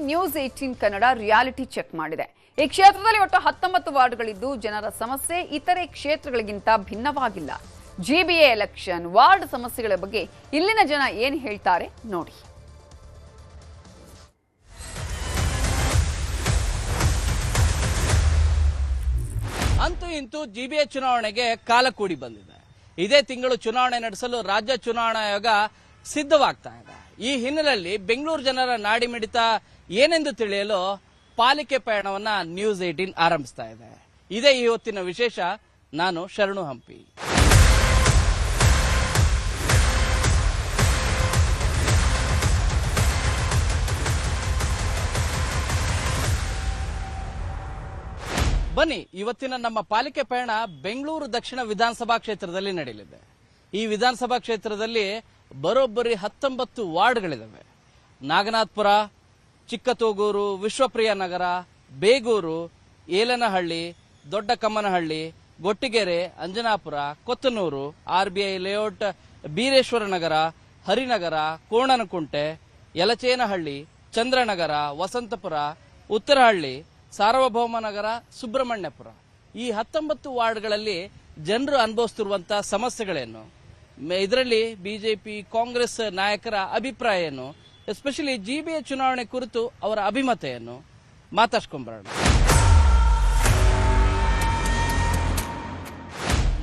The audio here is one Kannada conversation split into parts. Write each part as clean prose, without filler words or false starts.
ನ್ಯೂಸ್ 18 ಕನ್ನಡ ರಿಯಾಲಿಟಿ ಚೆಕ್ ಮಾಡಿದೆ. ಈ ಕ್ಷೇತ್ರದಲ್ಲಿ ಒಟ್ಟು 19 ವಾರ್ಡ್ಗಳಿದ್ದು ಜನರ ಸಮಸ್ಯೆ ಇತರೆ ಕ್ಷೇತ್ರಗಳಿಗಿಂತ ಭಿನ್ನವಾಗಿಲ್ಲ. ಜಿಬಿಎ ಎಲೆಕ್ಷನ್ ವಾರ್ಡ್ ಸಮಸ್ಯೆಗಳ ಬಗ್ಗೆ ಇಲ್ಲಿನ ಜನ ಏನು ಹೇಳ್ತಾರೆ ನೋಡಿ. ಅಂತೂ ಇಂತೂ ಜಿಬಿಎ ಚುನಾವಣೆಗೆ ಕಾಲ ಕೂಡಿ ಬಂದಿದೆ. ಇದೇ ತಿಂಗಳು ಚುನಾವಣೆ ನಡೆಸಲು ರಾಜ್ಯ ಚುನಾವಣಾ ಆಯೋಗ ಸಿದ್ಧವಾಗ್ತಾ ಇದೆ. ಈ ಹಿನ್ನೆಲೆಯಲ್ಲಿ ಬೆಂಗಳೂರು ಜನರ ನಾಡಿ ಮಿಡಿತ ಏನೆಂದು ತಿಳಿಯಲು ಪಾಲಿಕೆ ಪಯಣವನ್ನ ನ್ಯೂಸ್ 18 ಆರಂಭಿಸ್ತಾ ಇದೆ. ಇದೇ ಈ ಹೊತ್ತಿನ ವಿಶೇಷ. ನಾನು ಶರಣು ಹಂಪಿ. ಬನ್ನಿ, ಇವತ್ತಿನ ನಮ್ಮ ಪಾಲಿಕೆ ಪಯಣ ಬೆಂಗಳೂರು ದಕ್ಷಿಣ ವಿಧಾನಸಭಾ ಕ್ಷೇತ್ರದಲ್ಲಿ ನಡೆಯಲಿದೆ. ಈ ವಿಧಾನಸಭಾ ಕ್ಷೇತ್ರದಲ್ಲಿ ಬರೋಬ್ಬರಿ 19 ವಾರ್ಡ್ಗಳಿವೆ. ನಾಗನಾಥ್ಪುರ, ಚಿಕ್ಕತೋಗೂರು, ವಿಶ್ವಪ್ರಿಯ ನಗರ, ಬೇಗೂರು, ಏಲನಹಳ್ಳಿ, ದೊಡ್ಡ ಕಮ್ಮನಹಳ್ಳಿ, ಗೊಟ್ಟಿಗೆರೆ, ಅಂಜನಾಪುರ, ಕೊತ್ತನೂರು, RBI ಲೇಔಟ್, ಬೀರೇಶ್ವರ ನಗರ, ಹರಿನಗರ, ಕೋಣನಕುಂಟೆ, ಯಲಚೇನಹಳ್ಳಿ, ಚಂದ್ರನಗರ, ವಸಂತಪುರ, ಉತ್ತರಹಳ್ಳಿ, ಸಾರ್ವಭೌಮ ನಗರ, ಸುಬ್ರಹ್ಮಣ್ಯಪುರ. ಈ 19 ವಾರ್ಡ್ಗಳಲ್ಲಿ ಜನರು ಅನುಭವಿಸುತ್ತಿರುವಂತಹ ಸಮಸ್ಯೆಗಳೇನು, ಇದರಲ್ಲಿ ಬಿಜೆಪಿ ಕಾಂಗ್ರೆಸ್ ನಾಯಕರ ಅಭಿಪ್ರಾಯ ಏನು, ಎಸ್ಪೆಷಲಿ ಜಿಬಿಎ ಚುನಾವಣೆ ಕುರಿತು ಅವರ ಅಭಿಮತ ಏನು, ಮಾತಾಡ್ಕೊಂಡ್ಬರೋಣ.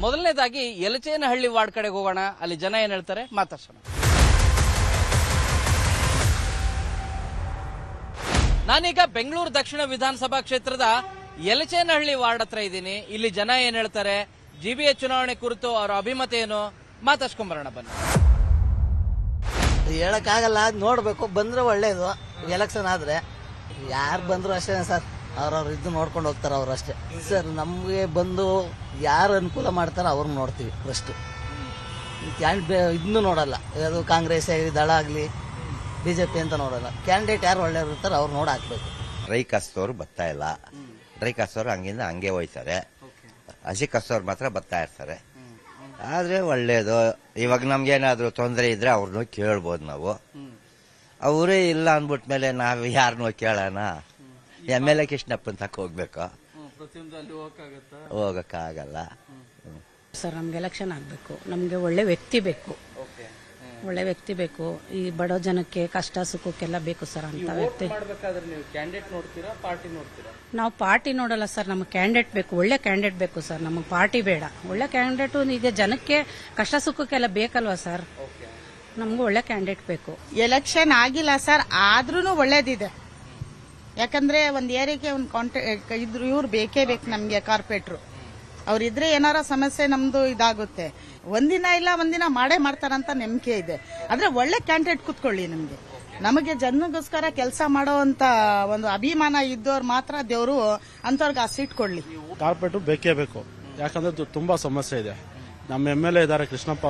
ಮೊದಲನೇದಾಗಿ ಯಲಚೇನಹಳ್ಳಿ ವಾರ್ಡ್ ಕಡೆಗೆ ಹೋಗೋಣ. ಅಲ್ಲಿ ಜನ ಏನ್ ಹೇಳ್ತಾರೆ ಮಾತಾಡ್ಸೋಣ. ನಾನೀಗ ಬೆಂಗಳೂರು ದಕ್ಷಿಣ ವಿಧಾನಸಭಾ ಕ್ಷೇತ್ರದ ಯಲಚೇನಹಳ್ಳಿ ವಾರ್ಡ್ ಹತ್ರ ಇದ್ದೀನಿ. ಇಲ್ಲಿ ಜನ ಏನ್ ಹೇಳ್ತಾರೆ, ಜಿಬಿಎ ಚುನಾವಣೆ ಕುರಿತು ಅವರ ಅಭಿಮತ ಏನು, ಮಾತಾಡ್ಸ್ಕೊಂಬರೋಣ ಬನ್ನಿ. ಹೇಳಕ್ಕಾಗಲ್ಲ, ನೋಡ್ಬೇಕು. ಬಂದ್ರೆ ಒಳ್ಳೇದು. ಎಲೆಕ್ಷನ್ ಆದ್ರೆ ಯಾರು ಬಂದ್ರು ಅಷ್ಟೇ ಸರ್, ಅವ್ರವ್ರು ಇದ್ದು ನೋಡ್ಕೊಂಡು ಹೋಗ್ತಾರ ಅವ್ರು ಅಷ್ಟೇ ಸರ್. ನಮ್ಗೆ ಬಂದು ಯಾರು ಅನುಕೂಲ ಮಾಡ್ತಾರ ಅವ್ರನ್ನ ನೋಡ್ತೀವಿ ಫಸ್ಟ್. ಇದನ್ನು ನೋಡಲ್ಲ, ಅದು ಕಾಂಗ್ರೆಸ್ ಆಗಲಿ, ದಳ ಆಗಲಿ, ಬಿಜೆಪಿ ಅಂತ ನೋಡಲ್ಲ. ಕ್ಯಾಂಡಿಡೇಟ್ ಯಾರು ಒಳ್ಳೆಯವ್ರು ಇರ್ತಾರೆ ಅವ್ರು ನೋಡಿ ಹಾಕ್ಬೇಕು. ಡ್ರೈ ಕಸ್ತವ್ರು ಬರ್ತಾ ಇಲ್ಲ. ಡ್ರೈ ಕಸ್ತವ್ರು ಹಂಗಿಂದ ಹಂಗೆ ಹೋಯ್ತಾರೆ. ಹಸಿ ಕಸ್ತವ್ರು ಮಾತ್ರ ಬರ್ತಾ ಇರ್ತಾರೆ. ಆದ್ರೆ ಒಳ್ಳೇದು. ಇವಾಗ ನಮ್ಗೇನಾದ್ರು ತೊಂದರೆ ಇದ್ರೆ ಅವ್ರನ್ನೂ ಕೇಳ್ಬೋದು ನಾವು. ಅವರೇ ಇಲ್ಲ ಅಂದ್ಬಿಟ್ಮೇಲೆ ನಾವು ಯಾರನ್ನೂ ಕೇಳೋಣ? MLA ಕೃಷ್ಣಪ್ಪನ್ ತಕ್ಕ ಹೋಗ್ಬೇಕು, ಹೋಗಕ್ಕಾಗಲ್ಲ ಸರ್. ನಮ್ಗೆ ಎಲೆಕ್ಷನ್ ಆಗ್ಬೇಕು, ನಮ್ಗೆ ಒಳ್ಳೆ ವ್ಯಕ್ತಿ ಬೇಕು, ಒಳ್ಳೆ ವ್ಯಕ್ತಿ ಬೇಕು. ಈ ಬಡವ ಜನಕ್ಕೆ ಕಷ್ಟ ಸುಖಕ್ಕೆಲ್ಲ ಬೇಕು ಸರ್ ಅಂತ ವ್ಯಕ್ತಿ. ನಾವು ಪಾರ್ಟಿ ನೋಡಲ್ಲ ಸರ್, ನಮಗೆ ಕ್ಯಾಂಡಿಡೇಟ್ ಬೇಕು, ಒಳ್ಳೆ ಕ್ಯಾಂಡಿಡೇಟ್ ಬೇಕು ಸರ್. ನಮಗೆ ಪಾರ್ಟಿ ಬೇಡ, ಒಳ್ಳೆ ಕ್ಯಾಂಡಿಡೇಟ್. ಈಗ ಜನಕ್ಕೆ ಕಷ್ಟ ಸುಖಕ್ಕೆಲ್ಲ ಬೇಕಲ್ವಾ ಸರ್, ನಮಗೂ ಒಳ್ಳೆ ಕ್ಯಾಂಡಿಡೇಟ್ ಬೇಕು. ಎಲೆಕ್ಷನ್ ಆಗಿಲ್ಲ ಸರ್, ಆದ್ರೂ ಒಳ್ಳೇದಿದೆ. ಯಾಕಂದ್ರೆ ಒಂದ್ ಏರಿಯಾಗೆ ಒಂದು ಕಾಂಟ್ಯಾಕ್ಟ್ ಇದ್ರು ಇವ್ರು ಬೇಕೇ ಬೇಕು ನಮ್ಗೆ. ಕಾರ್ಪೊರೇಟ್ರು ಅವ್ರಿದ್ರೆ ಏನಾರ ಸಮಸ್ಯೆ ನಮ್ದು ಇದಾಗುತ್ತೆ. ಒಂದಿನ ಇಲ್ಲ ಒಂದಿನ ಮಾಡೇ ಮಾಡ್ತಾರಂತ ನಂಬಿಕೆ ಇದೆ. ಆದ್ರೆ ಒಳ್ಳೆ ಕ್ಯಾಂಡಿಡೇಟ್ ಕುತ್ಕೊಳ್ಳಿ. ನಮಗೆ ಜನಗೋಸ್ಕರ ಕೆಲಸ ಮಾಡೋ ಅಂತ ಒಂದು ಅಭಿಮಾನ ಇದ್ದವ್ರು ಮಾತ್ರ ದೇವರು ಅಂತವ್ರಿಗೆ ಆ ಸೀಟ್ ಕೊಡ್ಲಿ. ಕಾರ್ಪೊರೇಟರ್ ಬೇಕೇ ಬೇಕು. ಯಾಕಂದ್ರೆ ತುಂಬಾ ಸಮಸ್ಯೆ ಇದೆ. ನಮ್ಮ MLA ಇದ್ದಾರೆ ಕೃಷ್ಣಪ್ಪ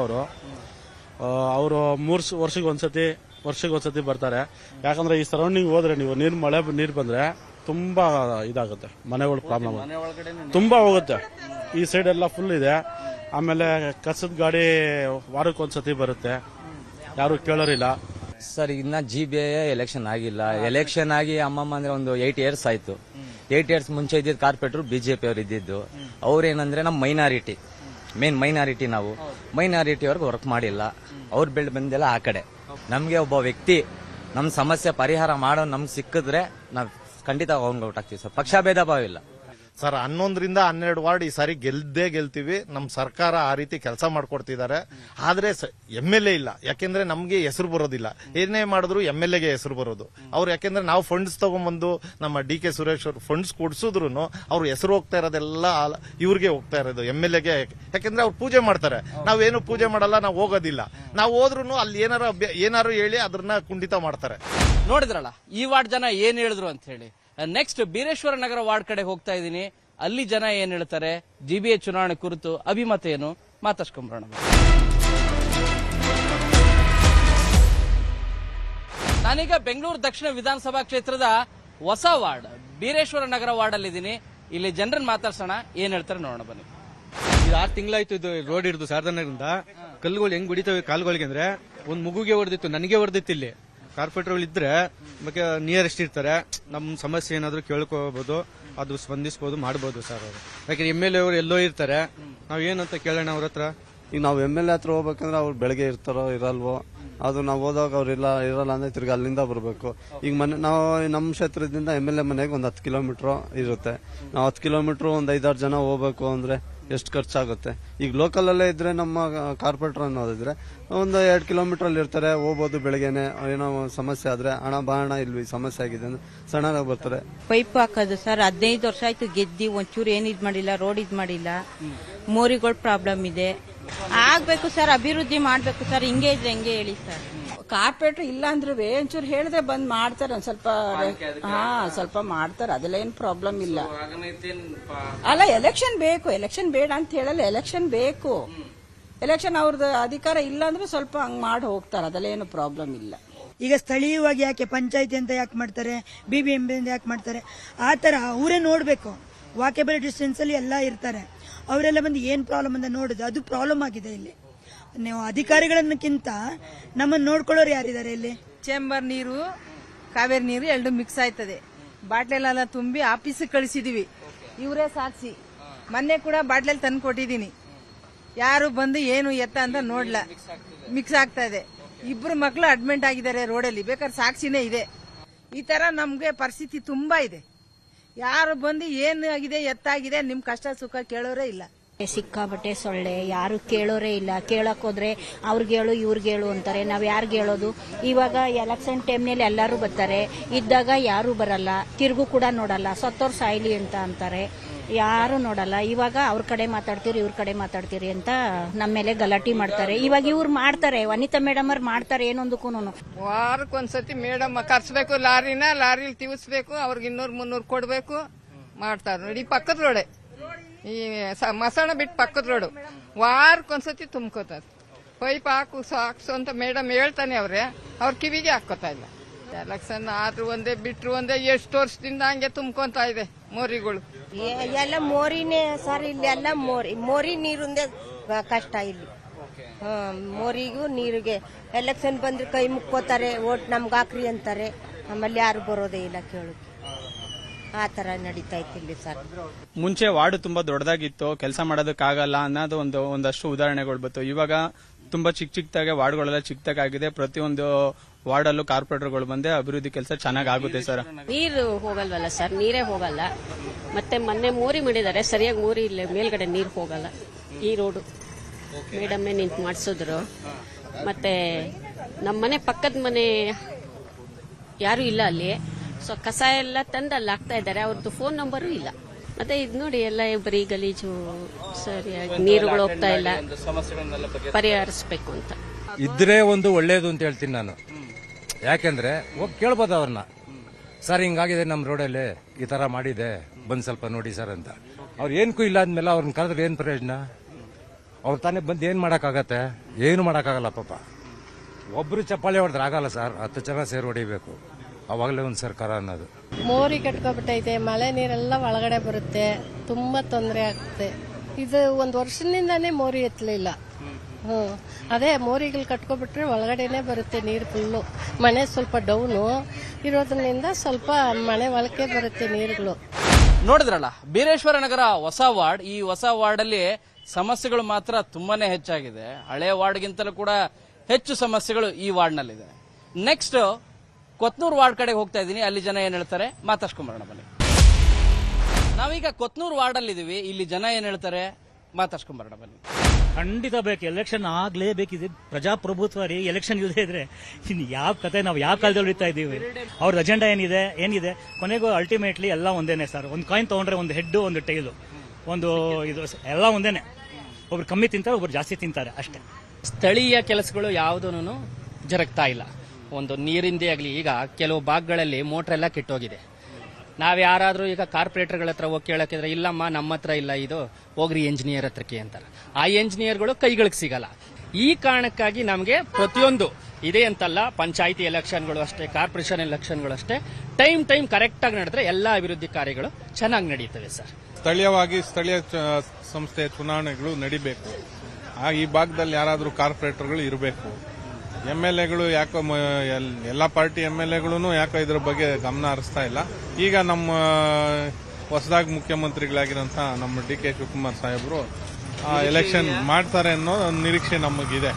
ಅವರು 3 ವರ್ಷಕ್ಕೆ ಒಂದ್ಸತಿ ಬರ್ತಾರೆ. ಯಾಕಂದ್ರೆ ಈ ಸರೌಂಡಿಂಗ್ ಹೋದ್ರೆ ನೀವು ಮಳೆ ನೀರು ಬಂದ್ರೆ ತುಂಬಾ ಇದಾಗುತ್ತೆ. ಮನೆಗಳ ಪ್ರಾಬ್ಲಮ್ ತುಂಬಾ ಹೋಗುತ್ತೆ. ಈ ಸೈಡ್ ಎಲ್ಲ ಫುಲ್ ಇದೆ. ಆಮೇಲೆ ಕಸದ ಗಾಡಿ ವಾರಕ್ಕೊಂದ್ಸತಿ ಬರುತ್ತೆ, ಯಾರು ಕೇಳೋರಿಲ್ಲ ಸರ್. ಇನ್ನ ಜಿಬಿಎ ಎಲೆಕ್ಷನ್ ಆಗಿಲ್ಲ. ಎಲೆಕ್ಷನ್ ಆಗಿ ಅಮ್ಮಮ್ಮ ಅಂದ್ರೆ ಒಂದು 8 ಇಯರ್ಸ್ ಆಯ್ತು. 8 ಇಯರ್ಸ್ ಮುಂಚೆ ಇದ್ದಿದ್ದು ಕಾರ್ಪೊರೇಟರ್ ಬಿಜೆಪಿ ಅವ್ರು ಇದ್ದಿದ್ದು. ಅವ್ರೇನಂದ್ರೆ ನಮ್ಮ ಮೈನಾರಿಟಿ ನಾವು ಮೈನಾರಿಟಿ ಅವ್ರಿಗೆ ವರ್ಕ್ ಮಾಡಿಲ್ಲ. ಅವ್ರು ಬೆಳೆದು ಬಂದೆಲ್ಲ ಆ ಕಡೆ. ನಮ್ಗೆ ಒಬ್ಬ ವ್ಯಕ್ತಿ ನಮ್ ಸಮಸ್ಯೆ ಪರಿಹಾರ ಮಾಡೋ ನಮ್ಗೆ ಸಿಕ್ಕಿದ್ರೆ ನಾವು ಖಂಡಿತ ಅವ್ನಿಗೆ ಔಟ್ ಆಗ್ತೀವಿ ಸರ್. ಪಕ್ಷ ಭೇದ ಭಾವ ಇಲ್ಲ ಸರ್. 11ರಿಂದ 12 ವಾರ್ಡ್ ಈ ಸಾರಿ ಗೆಲ್ತೀವಿ. ನಮ್ ಸರ್ಕಾರ ಆ ರೀತಿ ಕೆಲಸ ಮಾಡ್ಕೊಡ್ತಿದ್ದಾರೆ. ಆದ್ರೆ MLA ಇಲ್ಲ. ಯಾಕೆಂದ್ರೆ ನಮ್ಗೆ ಹೆಸರು ಬರೋದಿಲ್ಲ. ಏನೇ ಮಾಡಿದ್ರು MLAಗೆ ಹೆಸರು ಬರೋದು. ಅವ್ರು ಯಾಕೆಂದ್ರೆ ನಾವು ಫಂಡ್ಸ್ ತಗೊಂಡ್ಬಂದು ನಮ್ಮ DK ಸುರೇಶ್ ಅವ್ರು ಫಂಡ್ಸ್ ಕೊಡ್ಸಿದ್ರು ಅವ್ರ ಹೆಸರು ಹೋಗ್ತಾ ಇರೋದೆಲ್ಲ ಇವ್ರಿಗೆ ಹೋಗ್ತಾ ಇರೋದು, MLAಗೆ. ಯಾಕೆಂದ್ರೆ ಅವ್ರು ಪೂಜೆ ಮಾಡ್ತಾರೆ, ನಾವೇನು ಪೂಜೆ ಮಾಡಲ್ಲ, ನಾವು ಹೋಗೋದಿಲ್ಲ. ನಾವು ಹೋದ್ರು ಅಲ್ಲಿ ಏನಾರು ಹೇಳಿ ಅದನ್ನ ಕುಂಠಿತ ಮಾಡ್ತಾರೆ. ನೋಡಿದ್ರಲ್ಲ ಈ ವಾರ್ಡ್ ಜನ ಏನ್ ಹೇಳಿದ್ರು ಅಂತ ಹೇಳಿ. ನೆಕ್ಸ್ಟ್ ಬೀರೇಶ್ವರ ನಗರ ವಾರ್ಡ್ ಕಡೆ ಹೋಗ್ತಾ ಇದ್ದೀನಿ. ಅಲ್ಲಿ ಜನ ಏನ್ ಹೇಳ್ತಾರೆ, ಜಿಬಿಎ ಚುನಾವಣೆ ಕುರಿತು ಅಭಿಮತ ಏನು, ಮಾತಾಡ್ಸ್ಕೊಂಬರೋಣ. ನಾನೀಗ ಬೆಂಗಳೂರು ದಕ್ಷಿಣ ವಿಧಾನಸಭಾ ಕ್ಷೇತ್ರದ ಹೊಸ ವಾರ್ಡ್ ಬೀರೇಶ್ವರ ನಗರ ವಾರ್ಡ್ ಅಲ್ಲಿ ಇದ್ದೀನಿ. ಇಲ್ಲಿ ಜನರನ್ನ ಮಾತಾಡ್ಸೋಣ, ಏನ್ ಹೇಳ್ತಾರೆ ನೋಡೋಣ ಬನ್ನಿ. ಇದು 6 ತಿಂಗಳಾಯ್ತು ಇದು ರೋಡ್ ಹಿಡಿದು ಶಾರದಾನಗರದಿಂದ. ಕಲ್ಲುಗಳು ಹೆಂಗ್ ಹೊಡಿತವೆ ಕಾಲುಗಳಿಗೆ ಅಂದ್ರೆ ಒಂದ್ ಮಗುಗೆ ಹೊಡೆದಿತ್ತು, ನನಗೆ ಹೊಡೆದಿತ್ತು. ಇಲ್ಲಿ ಕಾರ್ಪೊರೇಟರ್ಗಳು ಇದ್ರೆ ಬಗ್ಗೆ ನಿಯರೆಸ್ಟ್ ಇರ್ತಾರೆ, ನಮ್ಮ ಸಮಸ್ಯೆ ಏನಾದ್ರು ಕೇಳ್ಕೋಬಹುದು, ಅದು ಸ್ಪಂದಿಸಬಹುದು, ಮಾಡಬಹುದು ಸರ್ ಅವರು. ಯಾಕಂದ್ರೆ MLA ಅವರು ಎಲ್ಲೋ ಇರ್ತಾರೆ, ನಾವ್ ಏನಂತ ಕೇಳೋಣ ಅವ್ರ ಹತ್ರ. ಈಗ ನಾವು MLA ಹತ್ರ ಹೋಗ್ಬೇಕಂದ್ರೆ ಅವ್ರು ಬೆಳಗ್ಗೆ ಇರ್ತಾರೋ ಇರಲ್ವೋ, ಅದು ನಾವು ಹೋದಾಗ ಅವ್ರು ಇರಲ್ಲ ಅಂದ್ರೆ ತಿರ್ಗಿ ಅಲ್ಲಿಂದ ಬರಬೇಕು. ಈಗ ನಾವು ನಮ್ಮ ಕ್ಷೇತ್ರದಿಂದ MLA ಮನೆಗೆ ಒಂದು 10 ಕಿಲೋಮೀಟರ್ ಇರುತ್ತೆ. ನಾವು 10 ಕಿಲೋಮೀಟರ್ ಒಂದು 5-6 ಜನ ಹೋಗ್ಬೇಕು ಅಂದ್ರೆ ಎಷ್ಟು ಖರ್ಚಾಗುತ್ತೆ. ಈಗ ಲೋಕಲ್ ಅಲ್ಲೇ ಇದ್ರೆ ನಮ್ಮ ಕಾರ್ಪೊರೇಟರ್ ಅನ್ನೋದಿದ್ರೆ ಒಂದು 2 ಕಿಲೋಮೀಟರ್ ಅಲ್ಲಿ ಇರ್ತಾರೆ, ಹೋಗ್ಬೋದು. ಬೆಳಗ್ಗೆನೆ ಏನೋ ಸಮಸ್ಯೆ ಆದ್ರೆ ಹಣ ಬಾಣ ಇಲ್ವಿ ಸಮಸ್ಯೆ ಆಗಿದೆ ಅಂದ್ರೆ ಸಣ್ಣದಾಗಿ ಬರ್ತಾರೆ. ಪೈಪ್ ಹಾಕೋದು ಸರ್ 15 ವರ್ಷ ಆಯ್ತು ಗೆದ್ದಿ, ಒಂಚೂರು ಏನ್ ಇದ್ ಮಾಡಿಲ್ಲ, ರೋಡ್ ಇದ್ ಮಾಡಿಲ್ಲ, ಮೋರಿಗಳ ಪ್ರಾಬ್ಲಮ್ ಇದೆ. ಆಗ್ಬೇಕು ಸರ್, ಅಭಿವೃದ್ಧಿ ಮಾಡ್ಬೇಕು ಸರ್, ಹಿಂಗೆ ಇದ್ರೆ ಹೆಂಗೆ ಹೇಳಿ ಸರ್. ಕಾರ್ಪೊರೇಟರ್ ಇಲ್ಲ ಅಂದ್ರೂ ಒಂಚೂರು ಹೇಳಿದ್ರೆ ಬಂದ್ ಮಾಡ್ತಾರೆ, ಒಂದ್ ಸ್ವಲ್ಪ ಸ್ವಲ್ಪ ಮಾಡ್ತಾರೆ, ಅದೆಲ್ಲ ಏನ್ ಪ್ರಾಬ್ಲಮ್ ಇಲ್ಲ. ಅಲ್ಲ ಎಲೆಕ್ಷನ್ ಬೇಕು, ಎಲೆಕ್ಷನ್ ಬೇಡ ಅಂತ ಹೇಳಲ್ಲ, ಎಲೆಕ್ಷನ್ ಬೇಕು. ಎಲೆಕ್ಷನ್ ಅವ್ರದ್ದು ಅಧಿಕಾರ ಇಲ್ಲ ಅಂದ್ರೆ ಸ್ವಲ್ಪ ಹಂಗ್ ಮಾಡಿ ಹೋಗ್ತಾರೆ, ಅದೆಲ್ಲ ಏನು ಪ್ರಾಬ್ಲಮ್ ಇಲ್ಲ. ಈಗ ಸ್ಥಳೀಯವಾಗಿ ಯಾಕೆ ಪಂಚಾಯತಿ ಅಂತ ಯಾಕೆ ಮಾಡ್ತಾರೆ, BBMP ಅಂತ ಯಾಕೆ ಮಾಡ್ತಾರೆ, ಆ ತರ ಅವರೇ ನೋಡ್ಬೇಕು. ವಾಕೇಬಲ್ ಡಿಸ್ಟೆನ್ಸ್ ಅಲ್ಲಿ ಎಲ್ಲ ಇರ್ತಾರೆ, ಅವರೆಲ್ಲ ಬಂದು ಏನ್ ಪ್ರಾಬ್ಲಮ್ ಅಂತ ನೋಡುದು, ಅದು ಪ್ರಾಬ್ಲಮ್ ಆಗಿದೆ ಇಲ್ಲಿ. ನೀವು ಅಧಿಕಾರಿಗಳನ್ನಕ್ಕಿಂತ ನಮ್ಮನ್ನು ನೋಡ್ಕೊಳ್ಳೋರು ಯಾರಿದ್ದಾರೆ ಇಲ್ಲಿ? ಚೇಂಬರ್ ನೀರು ಕಾವೇರಿ ನೀರು ಎರಡು ಮಿಕ್ಸ್ ಆಯ್ತದೆ, ಬಾಟ್ಲೆಲ್ಲ ತುಂಬಿ ಆಫೀಸಿಗೆ ಕಳಿಸಿದೀವಿ, ಇವರೇ ಸಾಕ್ಷಿ. ಮೊನ್ನೆ ಕೂಡ ಬಾಟ್ಲಲ್ಲಿ ತಂದು ಕೊಟ್ಟಿದ್ದೀನಿ, ಯಾರು ಬಂದು ಏನು ಎತ್ತ ಅಂತ ನೋಡ್ಲ, ಮಿಕ್ಸ್ ಆಗ್ತಾ ಇದೆ. 2 ಮಕ್ಕಳು ಅಡ್ಮಿಟ್ ಆಗಿದ್ದಾರೆ ರೋಡಲ್ಲಿ, ಬೇಕಾದ್ರೆ ಸಾಕ್ಷಿನೇ ಇದೆ. ಈ ತರ ನಮ್ಗೆ ಪರಿಸ್ಥಿತಿ ತುಂಬಾ ಇದೆ. ಯಾರು ಬಂದು ಏನು ಆಗಿದೆ ಎತ್ತಾಗಿದೆ ನಿಮ್ ಕಷ್ಟ ಸುಖ ಕೇಳೋರೇ ಇಲ್ಲ. ಸಿಕ್ಕಾಬಟ್ಟೆ ಸೊಳ್ಳೆ, ಯಾರು ಕೇಳೋರೇ ಇಲ್ಲ. ಕೇಳಕ್ ಹೋದ್ರೆ ಅವ್ರಿಗೆ ಹೇಳು ಇವ್ರಿಗೆ ಹೇಳು ಅಂತಾರೆ, ನಾವ್ ಯಾರಿಗೆ ಹೇಳೋದು? ಇವಾಗ ಎಲೆಕ್ಷನ್ ಟೈಮ್ನಲ್ಲಿ ಎಲ್ಲರೂ ಬರ್ತಾರೆ, ಇದ್ದಾಗ ಯಾರು ಬರಲ್ಲ, ತಿರುಗು ಕೂಡ ನೋಡಲ್ಲ, ಸತ್ತೋರ್ ಸಾಯ್ಲಿ ಅಂತ ಅಂತಾರೆ, ಯಾರು ನೋಡಲ್ಲ. ಇವಾಗ ಅವ್ರ ಕಡೆ ಮಾತಾಡ್ತೀರಿ ಇವ್ರ ಕಡೆ ಮಾತಾಡ್ತೀರಿ ಅಂತ ನಮ್ಮ ಮೇಲೆ ಗಲಾಟೆ ಮಾಡ್ತಾರೆ. ಇವಾಗ ಇವ್ರು ಮಾಡ್ತಾರೆ, ವನಿತಾ ಮೇಡಮ್ ಅವ್ರು ಮಾಡ್ತಾರೆ ಏನೊಂದಕ್ಕೂ. ವಾರಕ್ಕೊಂದ್ಸತಿ ಮೇಡಮ್ ಕರ್ಸ್ಬೇಕು, ಲಾರಿಲಿ ತಿವಿಸ್ಬೇಕು, ಅವ್ರಿಗೆ 200-300 ಕೊಡ್ಬೇಕು, ಮಾಡ್ತಾರೆ ನೋಡಿ. ಪಕ್ಕದ ರೋಡೆ, ಈ ಮಸಣ ಬಿಟ್ಟು ಪಕ್ಕದ ರೋಡು, ವಾರಕ್ಕೊಂದ್ಸತಿ ತುಂಬ್ಕೋತಾರೆ. ಪೈಪ್ ಹಾಕ್ಸು ಅಂತ ಮೇಡಮ್ ಹೇಳ್ತಾನೆ ಅವ್ರ ಕಿವಿಗೆ ಹಾಕೋತಾ ಇಲ್ಲ. ಎಲೆಕ್ಷನ್ ಆದ್ರೂ ಒಂದೇ ಬಿಟ್ರು ಒಂದೇ, ಎಷ್ಟು ವರ್ಷದಿಂದ ಹಂಗೆ ತುಂಬ್ಕೊಂತ ಇದೆ ಮೋರಿಗಳು. ಎಲ್ಲ ಮೋರಿನೇ ಸರ್, ಇಲ್ಲಿ ಎಲ್ಲ ಮೋರಿ ನೀರಿಂದೇ ಕಷ್ಟ ಇಲ್ಲಿ. ಮೋರಿಗೂ ನೀರಿಗೆ ಎಲೆಕ್ಷನ್ ಬಂದ್ರೆ ಕೈ ಮುಕ್ಕೋತಾರೆ, ಓಟ್ ನಮ್ಗೆ ಹಾಕ್ರಿ ಅಂತಾರೆ, ಆಮೇಲೆ ಯಾರು ಬರೋದೇ ಇಲ್ಲ ಕೇಳೋಕೆ. ಆ ತರ ನಡೀತಾ ಇತ್ತು ಇಲ್ಲಿ ಸರ್. ಮುಂಚೆ ವಾರ್ಡ್ ತುಂಬಾ ದೊಡ್ಡದಾಗಿತ್ತು, ಕೆಲಸ ಮಾಡೋದಕ್ಕಾಗಲ್ಲ ಅನ್ನೋದು ಒಂದಷ್ಟು ಉದಾಹರಣೆಗಳು ಬಂತು. ಇವಾಗ ತುಂಬಾ ಚಿಕ್ಕದಾಗೆ ವಾರ್ಡ್ಗಳೆಲ್ಲ ಚಿಕ್ಕದಾಗಿದೆ. ಪ್ರತಿಯೊಂದು ವಾರ್ಡಲ್ಲೂ ಕಾರ್ಪೊರೇಟರ್ಗಳು ಬಂದೆ ಅಭಿವೃದ್ಧಿ ಕೆಲಸ ಚೆನ್ನಾಗಿ ಆಗುತ್ತೆ ಸರ್. ನೀರು ಹೋಗಲ್ವಲ್ಲ ಸರ್, ನೀರೇ ಹೋಗಲ್ಲ. ಮತ್ತೆ ಮೊನ್ನೆ ಮೋರಿ ಮಾಡಿದ್ದಾರೆ, ಸರಿಯಾಗಿ ಮೋರಿ ಇಲ್ಲ, ಮೇಲ್ಗಡೆ ನೀರು ಹೋಗಲ್ಲ. ಈ ರೋಡು ಮೇಡಮ್ಮೇ ನಿಂತು ಮಾಡಿಸಿದ್ರು. ಮತ್ತೆ ನಮ್ಮ ಮನೆ ಪಕ್ಕದ ಮನೆ ಯಾರು ಇಲ್ಲ ಅಲ್ಲಿ, ಸೊ ಕಸ ಎಲ್ಲ ತಂದಲ್ಲಿ ಹಾಕ್ತಾ ಇದ್ದಾರೆ, ಅವ್ರದ್ದು ಫೋನ್ ನಂಬರು ಇಲ್ಲ. ಮತ್ತೆ ಇದು ನೋಡಿ ಎಲ್ಲ ಬರೀ ಗಲೀಜು, ಸರಿಯಾಗಿ ನೀರುಗಳು ಹೋಗ್ತಾ ಇಲ್ಲ, ಪರಿಹರಿಸಬೇಕು ಅಂತ ಇದ್ರೆ ಒಂದು ಒಳ್ಳೇದು ಅಂತ ಹೇಳ್ತೀನಿ ನಾನು. ಯಾಕೆಂದ್ರೆ ಹೋಗಿ ಕೇಳ್ಬೋದು ಅವ್ರನ್ನ, ಸರ್ ಹಿಂಗಾಗಿದೆ ನಮ್ಮ ರೋಡಲ್ಲಿ, ಈ ತರ ಮಾಡಿದೆ, ಬಂದ್ ಸ್ವಲ್ಪ ನೋಡಿ ಸರ್ ಅಂತ. ಅವ್ರು ಏನಕ್ಕೂ ಇಲ್ಲ ಅಂದ್ಮೇಲೆ ಅವ್ರನ್ನ ಕರೆದ್ರೆ ಏನ್ ಪ್ರಯೋಜನ? ಅವ್ರು ತಾನೇ ಬಂದು ಏನ್ ಮಾಡಕ್ಕಾಗತ್ತೆ? ಏನು ಮಾಡಕ್ಕಾಗಲ್ಲ ಪಾಪ. ಒಬ್ರು ಚಪ್ಪಾಳೆ ಹೊಡೆದ್ರೆ ಆಗಲ್ಲ ಸರ್, 10 ಜನ ಸೇರಿ ಹೊಡಿಬೇಕು, ಅವಾಗಲೇ ಒಂದು ಸರ್ಕಾರ ಅನ್ನೋದು. ಮೋರಿ ಕಟ್ಕೊಬಿಟ್ಟೈತೆ, ಮಳೆ ನೀರೆಲ್ಲ ಒಳಗಡೆ ಬರುತ್ತೆ, ತುಂಬಾ ತೊಂದರೆ ಆಗುತ್ತೆ. ಇದು 1 ವರ್ಷದಿಂದಾನೇ ಮೋರಿ ಎತ್ತಲಿಲ್ಲ. ಅದೇ ಮೋರಿಗಳು ಕಟ್ಕೊಬಿಟ್ರೆ ಒಳಗಡೆನೆ ಬರುತ್ತೆ ನೀರು ಫುಲ್ಲು. ಮನೆ ಸ್ವಲ್ಪ ಡೌನು ಇರೋದ್ರಿಂದ ಸ್ವಲ್ಪ ಮನೆ ಒಳಕ್ಕೆ ಬರುತ್ತೆ ನೀರುಗಳು. ನೋಡಿದ್ರಲ್ಲ, ಬೀರೇಶ್ವರ ನಗರ ಹೊಸ ವಾರ್ಡ್. ಈ ಹೊಸ ವಾರ್ಡ್ ಅಲ್ಲಿ ಸಮಸ್ಯೆಗಳು ಮಾತ್ರ ತುಂಬಾನೇ ಹೆಚ್ಚಾಗಿದೆ. ಹಳೆ ವಾರ್ಡ್ಗಿಂತಲೂ ಕೂಡ ಹೆಚ್ಚು ಸಮಸ್ಯೆಗಳು ಈ ವಾರ್ಡ್ ನಲ್ಲಿದೆ. ನೆಕ್ಸ್ಟ್ ಕೊತ್ನೂರು ವಾರ್ಡ್ ಕಡೆಗೆ ಹೋಗ್ತಾ ಇದ್ದೀನಿ, ಅಲ್ಲಿ ಜನ ಏನ್ ಹೇಳ್ತಾರೆ ಮಾತಾಡ್ಸ್ಕೊಂಬರೋಣ ಬನ್ನಿ. ನಾವೀಗ ಕೊತ್ನೂರು ವಾರ್ಡ್ ಅಲ್ಲಿ ಇದೀವಿ, ಇಲ್ಲಿ ಜನ ಏನ್ ಹೇಳ್ತಾರೆ ಮಾತಾಡ್ಸ್ಕೊಂಬರೋಣ ಬನ್ನಿ. ಖಂಡಿತ ಬೇಕು, ಎಲೆಕ್ಷನ್ ಆಗ್ಲೇಬೇಕಿದೆ. ಪ್ರಜಾಪ್ರಭುತ್ವ ರೀ, ಎಲೆಕ್ಷನ್ ಇಲ್ಲದೆ ಇದ್ರೆ ಇನ್ನು ಯಾವ ಕತೆ, ನಾವು ಯಾವ ಕಾಲದಲ್ಲಿ ಇರ್ತಾ ಇದೀವಿ? ಅವ್ರದ್ದು ಅಜೆಂಡಾ ಏನಿದೆ ಕೊನೆಗೂ ಅಲ್ಟಿಮೇಟ್ಲಿ ಎಲ್ಲ ಒಂದೇನೆ ಸರ್. ಒಂದು ಕಾಯಿನ್ ತಗೊಂಡ್ರೆ ಒಂದು ಹೆಡ್, ಒಂದು ಟೈಲು, ಒಂದು ಇದು ಎಲ್ಲ ಒಂದೇನೆ. ಒಬ್ರು ಕಮ್ಮಿ ತಿಂತಾರೆ, ಒಬ್ರು ಜಾಸ್ತಿ ತಿಂತಾರೆ ಅಷ್ಟೇ. ಸ್ಥಳೀಯ ಕೆಲಸಗಳು ಯಾವುದೂ ಜರುಗ್ತಾ ಇಲ್ಲ. ಒಂದು ನೀರಿಂದೇ ಆಗಲಿ, ಈಗ ಕೆಲವು ಭಾಗಗಳಲ್ಲಿ ಮೋಟ್ರ್ ಎಲ್ಲ ಕೆಟ್ಟೋಗಿದೆ. ನಾವ್ ಯಾರಾದ್ರೂ ಈಗ ಕಾರ್ಪೊರೇಟರ್ಗಳ ಹತ್ರ ಹೋಗಿ ಕೇಳಕ್ಕಿದ್ರೆ, ಇಲ್ಲಮ್ಮ ನಮ್ಮ ಹತ್ರ ಇಲ್ಲ, ಇದು ಹೋಗ್ರಿ ಎಂಜಿನಿಯರ್ ಹತ್ರಕ್ಕೆ ಅಂತಾರೆ. ಆ ಎಂಜಿನಿಯರ್ಗಳು ಕೈಗಳಿಗೆ ಸಿಗಲ್ಲ. ಈ ಕಾರಣಕ್ಕಾಗಿ ನಮಗೆ ಪ್ರತಿಯೊಂದು ಇದೆ ಅಂತಲ್ಲ, ಪಂಚಾಯಿತಿ ಎಲೆಕ್ಷನ್ಗಳು ಅಷ್ಟೇ, ಕಾರ್ಪೊರೇಷನ್ ಎಲೆಕ್ಷನ್ಗಳು ಅಷ್ಟೇ, ಟೈಮ್ ಕರೆಕ್ಟ್ ಆಗಿ ನಡೆದ್ರೆ ಎಲ್ಲಾ ಅಭಿವೃದ್ಧಿ ಕಾರ್ಯಗಳು ಚೆನ್ನಾಗಿ ನಡೀತವೆ ಸರ್. ಸ್ಥಳೀಯವಾಗಿ ಸ್ಥಳೀಯ ಸಂಸ್ಥೆಯ ಚುನಾವಣೆಗಳು ನಡಿಬೇಕು. ಈ ಭಾಗದಲ್ಲಿ ಯಾರಾದ್ರೂ ಕಾರ್ಪೊರೇಟರ್ಗಳು ಇರಬೇಕು. MLAಗಳು ಯಾಕೋ ಎಲ್ಲ ಪಾರ್ಟಿ MLAಗಳು ಯಾಕೋ ಇದ್ರ ಬಗ್ಗೆ ಗಮನ ಹರಿಸ್ತಾ ಇಲ್ಲ. ಈಗ ನಮ್ಮ ಹೊಸದಾಗಿ ಮುಖ್ಯಮಂತ್ರಿಗಳಾಗಿರೋಂಥ ನಮ್ಮ DK ಶಿವಕುಮಾರ್ ಸಾಹೇಬರು ಎಲೆಕ್ಷನ್ ಮಾಡ್ತಾರೆ ಅನ್ನೋ ಒಂದು ನಿರೀಕ್ಷೆ ನಮಗಿದೆ.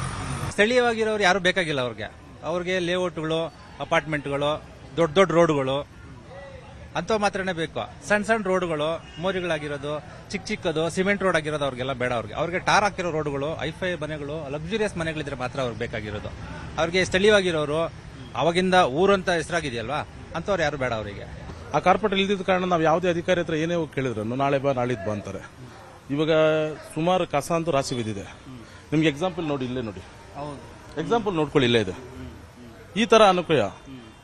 ಸ್ಥಳೀಯವಾಗಿರೋರು ಯಾರು ಬೇಕಾಗಿಲ್ಲ ಅವ್ರಿಗೆ ಲೇಔಟ್ಗಳು, ಅಪಾರ್ಟ್ಮೆಂಟ್ಗಳು, ದೊಡ್ಡ ದೊಡ್ಡ ರೋಡ್ಗಳು ಅಂತವ್ ಮಾತ್ರನೇ ಬೇಕು. ಸಣ್ಣ ಸಣ್ಣ ರೋಡ್ಗಳು, ಮೋರಿಗಳಾಗಿರೋದು, ಚಿಕ್ಕದು ಸಿಮೆಂಟ್ ರೋಡ್ ಆಗಿರೋದು ಅವ್ರಿಗೆಲ್ಲ ಬೇಡ. ಅವ್ರಿಗೆ ಟಾರ್ ಹಾಕಿರೋ ರೋಡ್ಗಳು, ಐಫೈ ಮನೆಗಳು, ಲಕ್ಸುರಿಯಸ್ ಮನೆಗಳಿದ್ರೆ ಮಾತ್ರ ಅವ್ರಿಗೆ ಬೇಕಾಗಿರೋದು. ಅವ್ರಿಗೆ ಸ್ಥಳೀಯವಾಗಿರೋರು ಅವಾಗಿಂದ ಊರಂತ ಹೆಸರಾಗಿದೆಯಲ್ವಾ, ಅಂತವ್ರು ಯಾರು ಬೇಡ ಅವರಿಗೆ. ಆ ಕಾರ್ಪೊರೇಟ್ ಇಲ್ದಿದ್ದ ಕಾರಣ ನಾವು ಯಾವುದೇ ಅಧಿಕಾರಿ ಹತ್ರ ಏನೇ ಕೇಳಿದ್ರು ನಾಳೆ ಬಾ ನಾಳಿದ್ದು ಬಾ ಅಂತಾರೆ. ಇವಾಗ ಸುಮಾರು ಕಸ ಅಂತೂ ರಾಶಿ ಬಿದ್ದಿದೆ. ನಿಮ್ಗೆ ಎಕ್ಸಾಂಪಲ್ ನೋಡಿ, ಇಲ್ಲೇ ನೋಡಿ, ಎಕ್ಸಾಂಪಲ್ ನೋಡ್ಕೊಳ್ಳಿ, ಇಲ್ಲೇ ಇದೆ ಈ ತರ ಅನುಕೂಲ.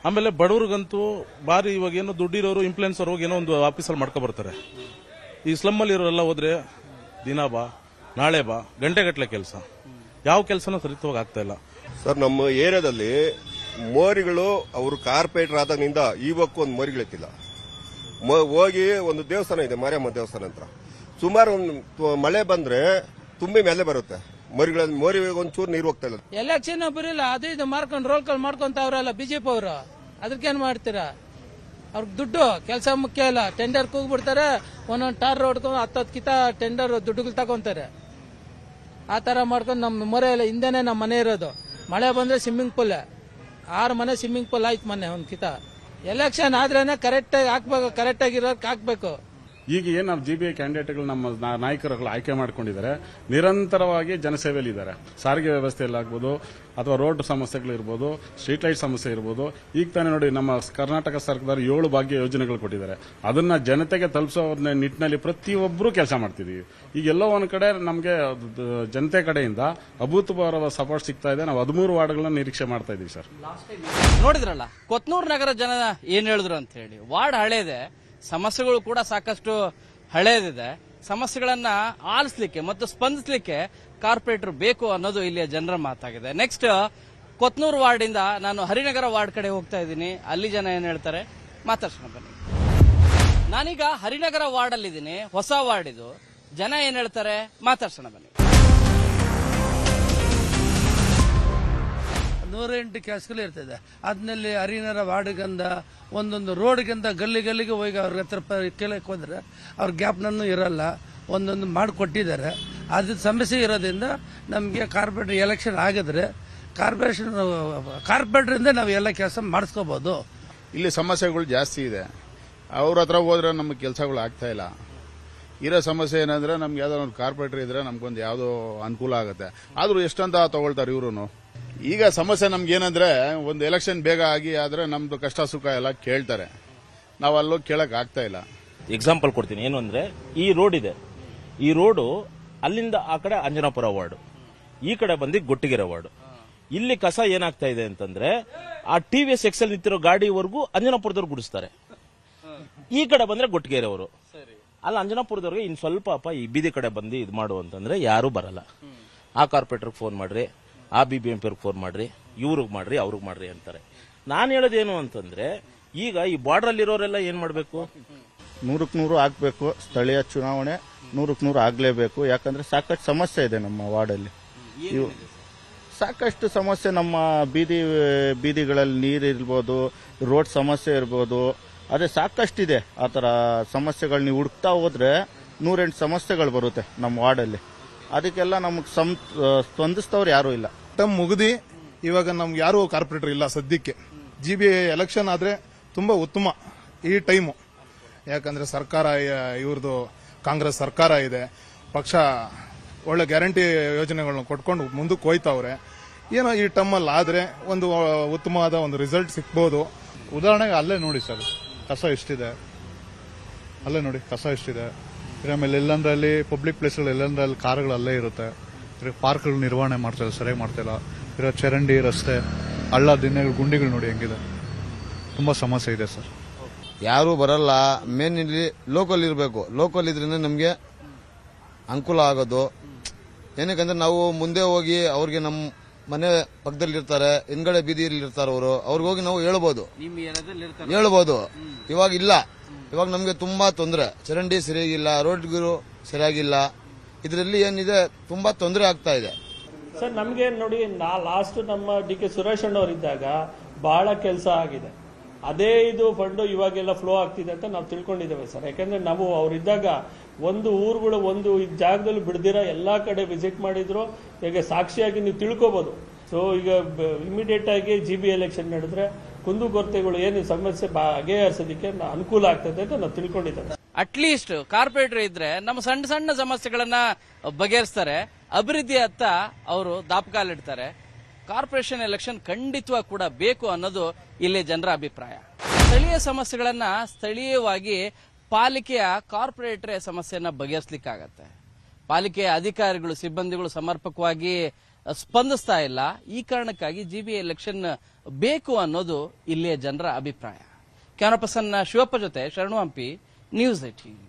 ಆಮೇಲೆ ಬಡವ್ರಿಗಂತೂ ಬಾರಿ ಇವಾಗ ಏನೋ ದುಡ್ಡಿರೋರು ಇನ್ಫ್ಲುಯೆನ್ಸರ್ ಹೋಗಿ ಏನೋ ಒಂದು ಆಫೀಸಲ್ಲಿ ಮಾಡ್ಕೊ ಬರ್ತಾರೆ. ಈ ಸ್ಲಮ್ಮಲ್ಲಿ ಇರೋರೆಲ್ಲ ಹೋದ್ರೆ ದಿನ ಬಾ ನಾಳೆ ಬಾ ಗಂಟೆಗಟ್ಟಲೆ ಕೆಲಸ, ಯಾವ ಕೆಲಸನೂ ಸರಿತವಾಗಿ ಆಗ್ತಾ ಇಲ್ಲ ಸರ್. ನಮ್ಮ ಏರಿಯಾದಲ್ಲಿ ಮೋರಿಗಳು ಅವರು ಕಾರ್ಪೊರೇಟರ್ ಆದಾಗಿನಿಂದ ಇವಕ್ಕೂ ಒಂದು ಮೋರಿಗಳಿಕ್ಕಿಲ್ಲ. ಹೋಗಿ ಒಂದು ದೇವಸ್ಥಾನ ಇದೆ, ಮಾರಿಯಮ್ಮ ದೇವಸ್ಥಾನ ಅಂತ, ಸುಮಾರು ಒಂದು ಮಳೆ ಬಂದ್ರೆ ತುಂಬಿ ಮೇಲೆ ಬರುತ್ತೆ. ಮೋರಿ ಒಂಚೂರು ನೀರು ಹೋಗ್ತಾ ಇಲ್ಲ. ಎಲೆಕ್ಷನ್ ಬರಿಲ್ಲ, ಅದು ಇದು ಮಾರ್ಕೊಂಡು ರೋಲ್ ಕಾಲ್ ಮಾಡ್ಕೊಂತವ್ರಲ್ಲ ಬಿಜೆಪಿ ಅವರು. ಅದಕ್ಕೇನ್ ಮಾಡ್ತೀರಾ? ಅವ್ರಿಗೆ ದುಡ್ಡು ಕೆಲಸ ಮುಖ್ಯ ಇಲ್ಲ. ಟೆಂಡರ್ ಕೂಗ್ಬಿಡ್ತಾರೆ, ಒಂದೊಂದು ಟಾರ್ ರೋಡ್ 10 ಕಿತ ಟೆಂಡರ್ ದುಡ್ಡುಗಳು ತಗೊಂತಾರೆ. ಆ ತರ ಮಾಡ್ಕೊಂಡು ನಮ್ಮ ಮೊರೆ ಇಲ್ಲ. ಹಿಂದೆನೆ ನಮ್ಮ ಮನೆ ಇರೋದು, ಮಳೆ ಬಂದ್ರೆ ಸ್ವಿಮ್ಮಿಂಗ್ ಪೂಲ್, 6 ಮನೆ ಸ್ವಿಮ್ಮಿಂಗ್ ಪೂಲ್ ಆಯ್ತು ಮೊನ್ನೆ ಒಂದ್ ಕಿತ. ಎಲೆಕ್ಷನ್ ಆದ್ರೇನೆ ಕರೆಕ್ಟಾಗಿ ಹಾಕ್ಬೇಕು, ಕರೆಕ್ಟಾಗಿರೋರ್ಗೆ ಹಾಕ್ಬೇಕು. ಈಗ ಏನ್ ನಾವು GBA ಕ್ಯಾಂಡಿಡೇಟ್ಗಳು ನಮ್ಮ ನಾಯಕರುಗಳು ಆಯ್ಕೆ ಮಾಡ್ಕೊಂಡಿದ್ದಾರೆ, ನಿರಂತರವಾಗಿ ಜನಸೇವೆಯಲ್ಲಿ ಇದ್ದಾರೆ. ಸಾರಿಗೆ ವ್ಯವಸ್ಥೆಯಲ್ಲಾಗ್ಬೋದು, ಅಥವಾ ರೋಡ್ ಸಮಸ್ಯೆಗಳಿರ್ಬೋದು, ಸ್ಟ್ರೀಟ್ ಲೈಟ್ ಸಮಸ್ಯೆ ಇರ್ಬೋದು. ಈಗ ತಾನೇ ನೋಡಿ ನಮ್ಮ ಕರ್ನಾಟಕ ಸರ್ಕಾರ 7 ಭಾಗ್ಯ ಯೋಜನೆಗಳು ಕೊಟ್ಟಿದ್ದಾರೆ. ಅದನ್ನ ಜನತೆಗೆ ತಲುಪಿಸೋ ನಿಟ್ಟಿನಲ್ಲಿ ಪ್ರತಿಯೊಬ್ಬರು ಕೆಲಸ ಮಾಡ್ತಿದೀವಿ. ಈಗ ಎಲ್ಲೋ ಒಂದ್ ಕಡೆ ನಮಗೆ ಜನತೆ ಕಡೆಯಿಂದ ಅಭೂತಪೂರ್ವ ಸಪೋರ್ಟ್ ಸಿಗ್ತಾ ಇದೆ. ನಾವು 13 ವಾರ್ಡ್ಗಳನ್ನ ನಿರೀಕ್ಷೆ ಮಾಡ್ತಾ ಇದೀವಿ ಸರ್. ನೋಡಿದ್ರಲ್ಲ ಕೊತ್ನೂರು ನಗರ ಜನ ಏನ್ ಹೇಳಿದ್ರು ಅಂತ ಹೇಳಿ. ವಾರ್ಡ್ ಹಳೇದೆ, ಸಮಸ್ಯೆಗಳು ಕೂಡ ಸಾಕಷ್ಟು ಹಳೇದಿದೆ. ಸಮಸ್ಯೆಗಳನ್ನ ಆಲಿಸ್ಲಿಕ್ಕೆ ಮತ್ತು ಸ್ಪಂದಿಸಲಿಕ್ಕೆ ಕಾರ್ಪೊರೇಟರ್ ಬೇಕು ಅನ್ನೋದು ಇಲ್ಲಿಯ ಜನರ ಮಾತಾಗಿದೆ. ನೆಕ್ಸ್ಟ್ ಕೊತ್ನೂರು ವಾರ್ಡ್ ಇಂದ ನಾನು ಹರಿನಗರ ವಾರ್ಡ್ ಕಡೆ ಹೋಗ್ತಾ ಇದ್ದೀನಿ. ಅಲ್ಲಿ ಜನ ಏನ್ ಹೇಳ್ತಾರೆ ಮಾತಾಡ್ಸೋಣ ಬನ್ನಿ. ನಾನೀಗ ಹರಿನಗರ ವಾರ್ಡ್ ಅಲ್ಲಿ ಇದ್ದೀನಿ, ಹೊಸ ವಾರ್ಡ್ ಇದು. ಜನ ಏನ್ ಹೇಳ್ತಾರೆ ಮಾತಾಡ್ಸೋಣ ಬನ್ನಿ. 108 ಕೆಲಸಗಳು ಇರ್ತದೆ. ಅದ್ನಲ್ಲಿ ಹರಿನಗರ ವಾರ್ಡ್ಗಂದ ಒಂದೊಂದು ರೋಡ್ಗಿಂದ ಗಲ್ಲಿಗೆ ಹೋಗಿ ಅವ್ರ ಹತ್ರ ಕೇಳಕ್ಕೆ ಹೋದ್ರೆ ಅವ್ರ ಗ್ಯಾಪ್ನೂ ಇರಲ್ಲ. ಒಂದೊಂದು ಮಾಡಿಕೊಟ್ಟಿದ್ದಾರೆ. ಅದ್ರ ಸಮಸ್ಯೆ ಇರೋದ್ರಿಂದ ನಮಗೆ ಕಾರ್ಪೊರೇಟರ್ ಎಲೆಕ್ಷನ್ ಆಗಿದ್ರೆ ಕಾರ್ಪೊರೇಟರಿಂದ ನಾವು ಎಲ್ಲ ಕೆಲಸ ಮಾಡಿಸ್ಕೋಬಹುದು. ಇಲ್ಲಿ ಸಮಸ್ಯೆಗಳು ಜಾಸ್ತಿ ಇದೆ. ಅವ್ರ ಹತ್ರ ಹೋದ್ರೆ ನಮಗೆ ಕೆಲಸಗಳು ಆಗ್ತಾ ಇಲ್ಲ. ಇರೋ ಸಮಸ್ಯೆ ಏನಂದ್ರೆ ನಮ್ಗೆ ಯಾವ್ದೋ ಒಂದು ಕಾರ್ಪೊರೇಟರ್ ಇದ್ರೆ ನಮ್ಗೊಂದು ಯಾವ್ದೋ ಅನುಕೂಲ ಆಗುತ್ತೆ. ಆದ್ರೂ ಎಷ್ಟಂತ ತಗೊಳ್ತಾರೆ ಇವ್ರು. ಈಗ ಸಮಸ್ಯೆ ನಮ್ಗೆ ಏನಂದ್ರೆ ಒಂದು ಎಲೆಕ್ಷನ್ ಬೇಗ ಆಗಿ ಆದ್ರೆ ನಮ್ದು ಕಷ್ಟ ಸುಖ ಎಲ್ಲ ಕೇಳ್ತಾರೆ. ನಾವು ಅಲ್ಲೋಗಿ ಕೇಳಕ್ ಆಗ್ತಾ ಇಲ್ಲ. ಎಕ್ಸಾಂಪಲ್ ಕೊಡ್ತೀನಿ. ಏನು ಅಂದ್ರೆ ಈ ರೋಡ್ ಇದೆ, ಈ ರೋಡು ಅಲ್ಲಿಂದ ಆ ಕಡೆ ಅಂಜನಾಪುರ ವಾರ್ಡ್, ಈ ಕಡೆ ಬಂದು ಗೊಟ್ಟಿಗೆರೆ ವಾರ್ಡ್. ಇಲ್ಲಿ ಕಸ ಏನಾಗ್ತಾ ಇದೆ ಅಂತಂದ್ರೆ ಆ TVS ಎಕ್ಸೆಲ್ ನಿಂತಿರೋ ಗಾಡಿವರೆಗೂ ಅಂಜನಾಪುರದವ್ರು ಗುಡಿಸ್ತಾರೆ. ಈ ಕಡೆ ಬಂದ್ರೆ ಗೊಟ್ಟಿಗೆರೆ ಅವರು, ಅಲ್ಲ ಅಂಜನಾಪುರದವ್ರಿಗೆ ಇನ್ ಸ್ವಲ್ಪ ಈ ಬೀದಿ ಕಡೆ ಬಂದು ಇದು ಮಾಡು ಅಂತಂದ್ರೆ ಯಾರು ಬರಲ್ಲ. ಆ ಕಾರ್ಪೊರೇಟರ್ಗೆ ಫೋನ್ ಮಾಡ್ರಿ, ಆ BBMP ಅವ್ರಿಗೆ ಫೋನ್ ಮಾಡ್ರಿ, ಇವ್ರಿಗೆ ಮಾಡ್ರಿ, ಅವ್ರಿಗೆ ಮಾಡ್ರಿ ಅಂತಾರೆ. ನಾನು ಹೇಳೋದೇನು ಅಂತಂದ್ರೆ ಈಗ ಈ ಬಾರ್ಡರ್ ಅಲ್ಲಿರೋರೆಲ್ಲ ಏನ್ ಮಾಡ್ಬೇಕು, 100ಕ್ಕೆ 100 ಆಗ್ಬೇಕು. ಸ್ಥಳೀಯ ಚುನಾವಣೆ 100ಕ್ಕೆ 100 ಆಗ್ಲೇಬೇಕು. ಯಾಕಂದ್ರೆ ಸಾಕಷ್ಟು ಸಮಸ್ಯೆ ಇದೆ ನಮ್ಮ ವಾರ್ಡಲ್ಲಿ. ಸಾಕಷ್ಟು ಸಮಸ್ಯೆ ನಮ್ಮ ಬೀದಿಗಳಲ್ಲಿ ನೀರು ಇರ್ಬೋದು, ರೋಡ್ ಸಮಸ್ಯೆ ಇರ್ಬೋದು, ಅದೇ ಸಾಕಷ್ಟಿದೆ. ಆ ಥರ ಸಮಸ್ಯೆಗಳು ನೀವು ಹುಡುಕ್ತಾ ಹೋದ್ರೆ 108 ಸಮಸ್ಯೆಗಳು ಬರುತ್ತೆ ನಮ್ಮ ವಾರ್ಡಲ್ಲಿ. ಅದಕ್ಕೆಲ್ಲ ನಮಗೆ ಸ್ಪಂದಿಸ್ತವ್ರು ಯಾರೂ ಇಲ್ಲ. ಮುಗಿದಿ ಇವಾಗ ನಮ್ಗೆ ಯಾರು ಕಾರ್ಪೊರೇಟರ್ ಇಲ್ಲ ಸದ್ಯಕ್ಕೆ. GBA ಎಲೆಕ್ಷನ್ ಆದ್ರೆ ತುಂಬಾ ಉತ್ತಮ ಈ ಟೈಮು. ಯಾಕಂದ್ರೆ ಸರ್ಕಾರ ಇವ್ರದ್ದು ಕಾಂಗ್ರೆಸ್ ಸರ್ಕಾರ ಇದೆ, ಪಕ್ಷ ಒಳ್ಳೆ ಗ್ಯಾರಂಟಿ ಯೋಜನೆಗಳನ್ನ ಕೊಟ್ಕೊಂಡು ಮುಂದಕ್ಕೆ ಹೋಯ್ತವ್ರೆ. ಏನೋ ಈ ಟೈಮಲ್ಲಿ ಆದ್ರೆ ಒಂದು ಉತ್ತಮವಾದ ಒಂದು ರಿಸಲ್ಟ್ ಸಿಗ್ಬೋದು. ಉದಾಹರಣೆಗೆ ಅಲ್ಲೇ ನೋಡಿ ಸರ್, ಕಸ ಎಷ್ಟಿದೆ, ಅಲ್ಲೇ ನೋಡಿ ಕಸ ಎಷ್ಟಿದೆ. ಆಮೇಲೆ ಎಲ್ಲಂದ್ರಲ್ಲಿ ಪಬ್ಲಿಕ್ ಪ್ಲೇಸ್ಗಳು ಎಲ್ಲಂದ್ರಲ್ಲಿ ಕಾರ್ಗಳು ಅಲ್ಲೇ ಇರುತ್ತೆ. ಪಾರ್ಕ್ಗಳು ನಿರ್ವಹಣೆ ಮಾಡ್ತಾರೆ, ಸರಿಯಾಗಿ ಮಾಡ್ತಿಲ್ಲ. ಇರೋ ಚರಂಡಿ, ರಸ್ತೆ, ಹಳ್ಳ ದಿನಗಳು, ಗುಂಡಿಗಳು ನೋಡಿ ಹೆಂಗಿದೆ. ತುಂಬಾ ಸಮಸ್ಯೆ ಇದೆ ಸರ್. ಯಾರು ಬರಲ್ಲ. ಮೇನ್ ಇಲ್ಲಿ ಲೋಕಲ್ ಇರಬೇಕು. ಲೋಕಲ್ ಇದ್ರಿಂದ ನಮಗೆ ಅನುಕೂಲ ಆಗೋದು. ಏನಕ್ಕಂದ್ರೆ ನಾವು ಮುಂದೆ ಹೋಗಿ ಅವ್ರಿಗೆ ನಮ್ಮ ಮನೆ ಪಕ್ಕದಲ್ಲಿ ಇರ್ತಾರೆ, ಹಿಂದ್ಗಡೆ ಬೀದಿಯಲ್ಲಿ ಇರ್ತಾರೆ ಅವರು, ಅವ್ರಿಗೆ ಹೋಗಿ ನಾವು ಹೇಳ್ಬೋದು. ಇವಾಗ ಇಲ್ಲ. ಇವಾಗ ನಮಗೆ ತುಂಬಾ ತೊಂದರೆ. ಚರಂಡಿ ಸರಿಯಾಗಿಲ್ಲ, ರೋಡ್ಗಳು ಸರಿಯಾಗಿಲ್ಲ. ಇದರಲ್ಲಿ ಏನಿದೆ ತುಂಬಾ ತೊಂದರೆ ಆಗ್ತಾ ಇದೆ. ಸರ್ ನಮಗೆ ನೋಡಿ ಲಾಸ್ಟ್ ನಮ್ಮ ಡಿ ಕೆ ಸುರೇಶ್ ಅಣ್ಣವರಿದ್ದಾಗ ಬಹಳ ಕೆಲಸ ಆಗಿದೆ. ಅದೇ ಇದು ಫಂಡು ಇವಾಗೆಲ್ಲ ಫ್ಲೋ ಆಗ್ತಿದೆ ಅಂತ ನಾವು ತಿಳ್ಕೊಂಡಿದ್ದೇವೆ ಸರ್. ಯಾಕಂದ್ರೆ ನಾವು ಅವರಿದ್ದಾಗ ಒಂದು ಊರುಗಳು ಒಂದು ಜಾಗದಲ್ಲಿ ಬಿಡ್ದಿರ ಎಲ್ಲಾ ಕಡೆ ವಿಸಿಟ್ ಮಾಡಿದ್ರು. ಈಗ ಸಾಕ್ಷಿಯಾಗಿ ನೀವು ತಿಳ್ಕೊಬಹುದು. ಸೊ ಈಗ ಇಮಿಡಿಯೇಟ್ ಆಗಿ GB ಎಲೆಕ್ಷನ್ ನಡೆದ್ರೆ ಕುಂದುಕೊರತೆಗಳು ಏನು ಸಮಸ್ಯೆ ಬಗೆಹರಿಸೋದಕ್ಕೆ ಅನುಕೂಲ ಆಗ್ತದೆ ಅಂತ ನಾವು ತಿಳ್ಕೊಂಡಿದ್ದೇವೆ. ಅಟ್ಲೀಸ್ಟ್ ಕಾರ್ಪೊರೇಟರ್ ಇದ್ರೆ ನಮ್ಮ ಸಣ್ಣ ಸಣ್ಣ ಸಮಸ್ಯೆಗಳನ್ನ ಬಗೆಹರಿಸ್ತಾರೆ, ಅಭಿವೃದ್ಧಿ ಅತ್ತ ಅವರು ದಾಪಕಾಲಿಡ್ತಾರೆ. ಕಾರ್ಪೊರೇಷನ್ ಎಲೆಕ್ಷನ್ ಖಂಡಿತವಾಗಿ ಕೂಡ ಬೇಕು ಅನ್ನೋದು ಇಲ್ಲಿ ಜನರ ಅಭಿಪ್ರಾಯ. ಸ್ಥಳೀಯ ಸಮಸ್ಯೆಗಳನ್ನ ಸ್ಥಳೀಯವಾಗಿ ಪಾಲಿಕೆಯ ಕಾರ್ಪೊರೇಟರ್ ಸಮಸ್ಯೆಯನ್ನ ಬಗೆಹರಿಸಲಿಕ್ಕಾಗತ್ತೆ. ಪಾಲಿಕೆಯ ಅಧಿಕಾರಿಗಳು ಸಿಬ್ಬಂದಿಗಳು ಸಮರ್ಪಕವಾಗಿ ಸ್ಪಂದಿಸ್ತಾ ಇಲ್ಲ. ಈ ಕಾರಣಕ್ಕಾಗಿ GB ಎಲೆಕ್ಷನ್ ಬೇಕು ಅನ್ನೋದು ಇಲ್ಲಿಯ ಜನರ ಅಭಿಪ್ರಾಯ. ಕ್ಯಾಮರಾ ಪರ್ಸನ್ ಶಿವಪ್ಪ ಜೊತೆ ಶರಣು ಹಂಪಿ, ನ್ಯೂಸ್ 18.